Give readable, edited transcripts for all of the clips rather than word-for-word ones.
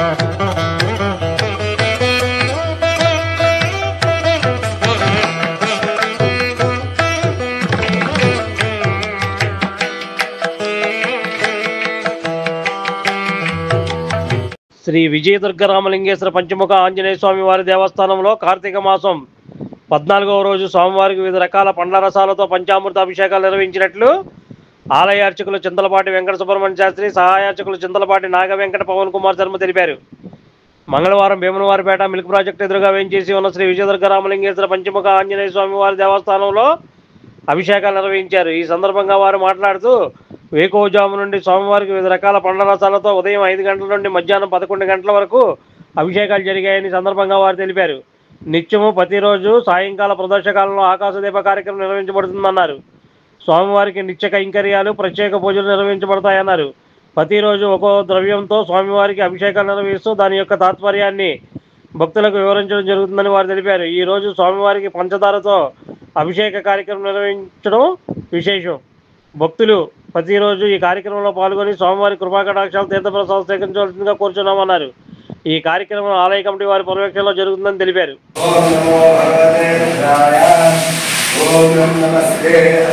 శ్రీ విజయదుర్గరామలింగేశ్వర పంచముఖ ఆంజనేయ స్వామి వారి దేవస్థానంలో కార్తీక మాసం 14వ రోజు స్వామివారికి వివిధ రకాల పండ్ల రసాలతో పంచామృత అభిషేకాలు నిర్వహించినట్లు ఆలయ అర్చకులు చింతలపాటి వెంకట సుబ్రహ్మణ్య శాస్త్రి, సహాయ అర్చకులు చింతలపాటి నాగ వెంకట పవన్ కుమార్ శర్మ తెలిపారు. మంగళవారం భీమనవారిపేట మిల్క్ ప్రాజెక్టు ఎదురుగా వేయించేసి ఉన్న శ్రీ విజయదుర్గరామలింగేశ్వర పంచముఖ ఆంజనేయ స్వామి వారి దేవస్థానంలో అభిషేకాలు నిర్వహించారు. ఈ సందర్భంగా వారు మాట్లాడుతూ వేకువజాము నుండి స్వామివారికి వివిధ రకాల పండ్ల రసాలతో ఉదయం 5 గంటల నుండి మధ్యాహ్నం 11 గంటల వరకు అభిషేకాలు జరిగాయని సందర్భంగా వారు తెలిపారు. నిత్యము ప్రతిరోజు సాయంకాల ప్రదోషకాలంలో ఆకాశదీప కార్యక్రమం నిర్వహించబడుతుందన్నారు. స్వామివారికి నిత్య కైంకర్యాలు, ప్రత్యేక పూజలు నిర్వహించబడతాయన్నారు. ప్రతిరోజు ఒక్కో ద్రవ్యంతో స్వామివారికి అభిషేకాలు నిర్వహిస్తూ దాని యొక్క తాత్పర్యాన్ని భక్తులకు వివరించడం జరుగుతుందని వారు తెలిపారు. ఈ రోజు స్వామివారికి పంచదారతో అభిషేక కార్యక్రమం నిర్వహించడం విశేషం. భక్తులు ప్రతిరోజు ఈ కార్యక్రమంలో పాల్గొని స్వామివారి కృపాకటాక్షాలు తీర్థప్రసాదం సేకరించవలసిందిగా కోరుచున్నామన్నారు. ఈ కార్యక్రమం ఆలయ కమిటీ వారి పర్యవేక్షణలో జరుగుతుందని తెలిపారు. Om Namah Shivaya.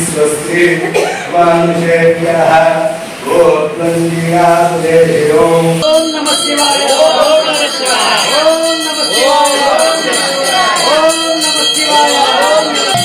स्वस्ति मनुष्येभ्यः ओम नमः शिवाय ओम नमः शिवाय ओम नमः शिवाय ओम नमः शिवाय ओम नमः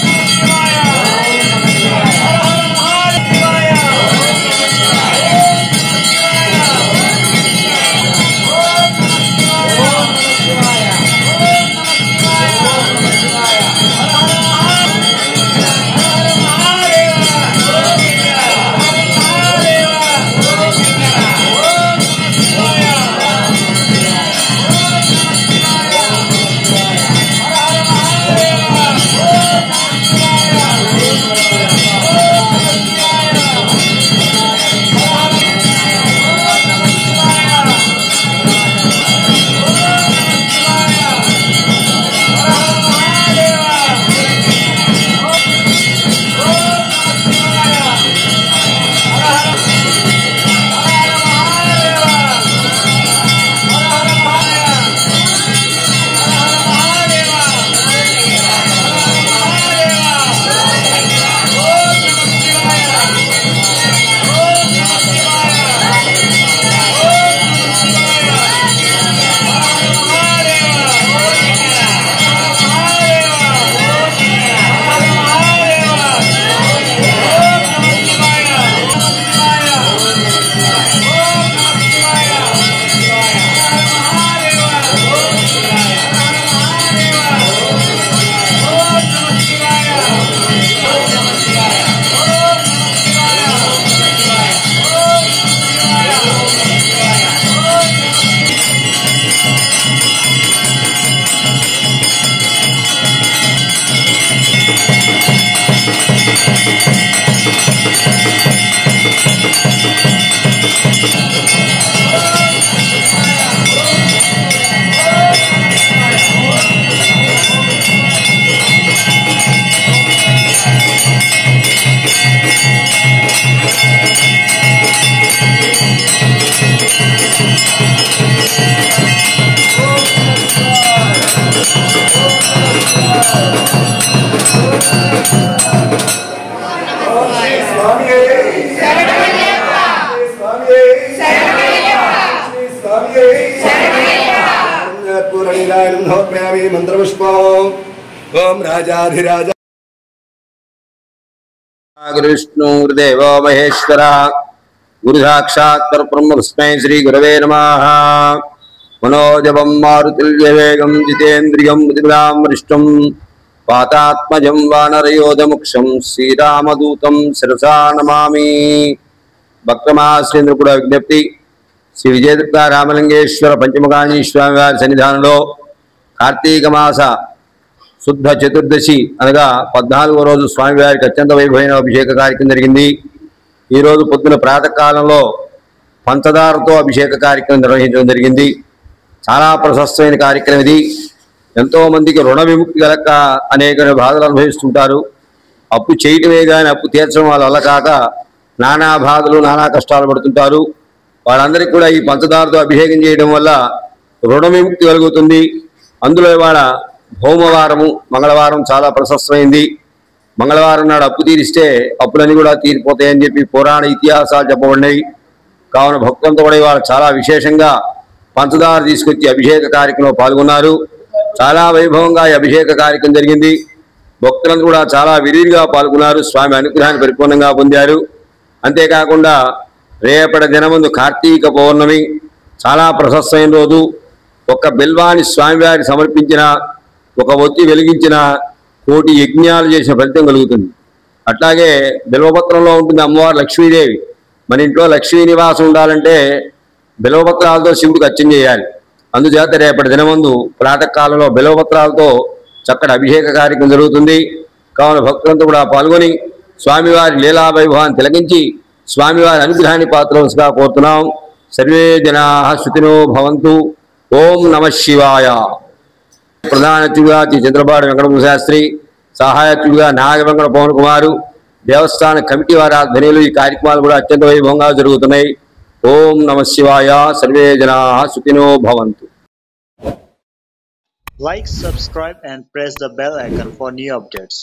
ओम राजाधिराज गुरुविष्णुर्देवो महेश्वर गुरु साक्षात् परब्रह्म तस्मै श्री गुरवे नमः। मनोजवं मारुतिल्यवेगं जितेन्द्रियं बुद्धिमतां वरिष्ठं वातात्मजं वानरयोधमुक्षं श्रीरामदूतं शिरसा नमामि। భక్తమాశ్రేంద్ర కూడా విజ్ఞప్తి శ్రీ విజయదుర్గ రామలింగేశ్వర పంచముఖాంజనేయ స్వామి వారి సన్నిధానంలో కార్తీక మాస శుద్ధ చతుర్దశి అనగా 14వ రోజు స్వామివారికి అత్యంత వైభవమైన అభిషేక కార్యక్రమం జరిగింది। ఈరోజు పొద్దున ప్రాతకాలంలో పంచదారతో అభిషేక కార్యక్రమం నిర్వహించడం జరిగింది। చాలా ప్రశస్తమైన కార్యక్రమం ఇది। ఎంతోమందికి రుణ విముక్తి కలక అనేక బాధలు అనుభవిస్తుంటారు। అప్పు చేయటమే కానీ అప్పు తీర్చడం వాళ్ళ వల్ల కాక నానా బాధలు నానా కష్టాలు పడుతుంటారు। వాళ్ళందరికీ కూడా ఈ పంచదారతో అభిషేకం చేయడం వల్ల రుణ విముక్తి కలుగుతుంది। అందులో ఇవాళ భౌమవారము మంగళవారం చాలా ప్రశస్తమైంది। మంగళవారం నాడు అప్పు తీరిస్తే అప్పులన్నీ కూడా తీరిపోతాయని చెప్పి పురాణ ఇతిహాసాలు చెప్పబడినాయి। కావున భక్తులంతా కూడా ఇవాళ చాలా విశేషంగా పంచదార తీసుకొచ్చి అభిషేక కార్యక్రమంలో పాల్గొన్నారు। చాలా వైభవంగా ఈ అభిషేక కార్యక్రమం జరిగింది। భక్తులంతా కూడా చాలా విరివిగా పాల్గొన్నారు, స్వామి అనుగ్రహాన్ని పరిపూర్ణంగా పొందారు। అంతేకాకుండా రేపటి దినమందు కార్తీక పౌర్ణమి చాలా ప్రశస్తమైన రోజు। ఒక బిల్వాన్ని స్వామివారికి సమర్పించిన, ఒక ఒత్తి వెలిగించిన కోటి యజ్ఞాలు చేసిన ఫలితం కలుగుతుంది। అట్లాగే బిల్వపత్రంలో ఉంటుంది అమ్మవారు లక్ష్మీదేవి। మన ఇంట్లో లక్ష్మీ నివాసం ఉండాలంటే బిల్వపత్రాలతో శివుడికి అర్చన చేయాలి। అందుచేత రేపటి దినమందు ప్రాతకాలంలో బిల్వపత్రాలతో చక్కటి అభిషేక కార్యక్రమం జరుగుతుంది। కావున భక్తులంతా కూడా పాల్గొని స్వామివారి లీలా వైభవాన్ని తిలకించి స్వామివారి అనుగ్రహాన్ని పాత్రవలసిగా కోరుతున్నాం। సర్వే జనాః సుఖినో భవంతు। ఓం నమః శివాయ। ప్రధాన అతిథిగా చంద్రబాడు వెంకటరమణ శాస్త్రి, సహాయ అతిథిగా నాగవెంకట పవన్ కుమారు, దేవస్థాన కమిటీ వారి ఆధ్వర్యంలో ఈ కార్యక్రమాలు కూడా అత్యంత వైభవంగా జరుగుతున్నాయి। ఓం నమః శివాయ। సర్వే జనాః సుఖినో భవంతు। Like, subscribe and press the bell icon for new updates.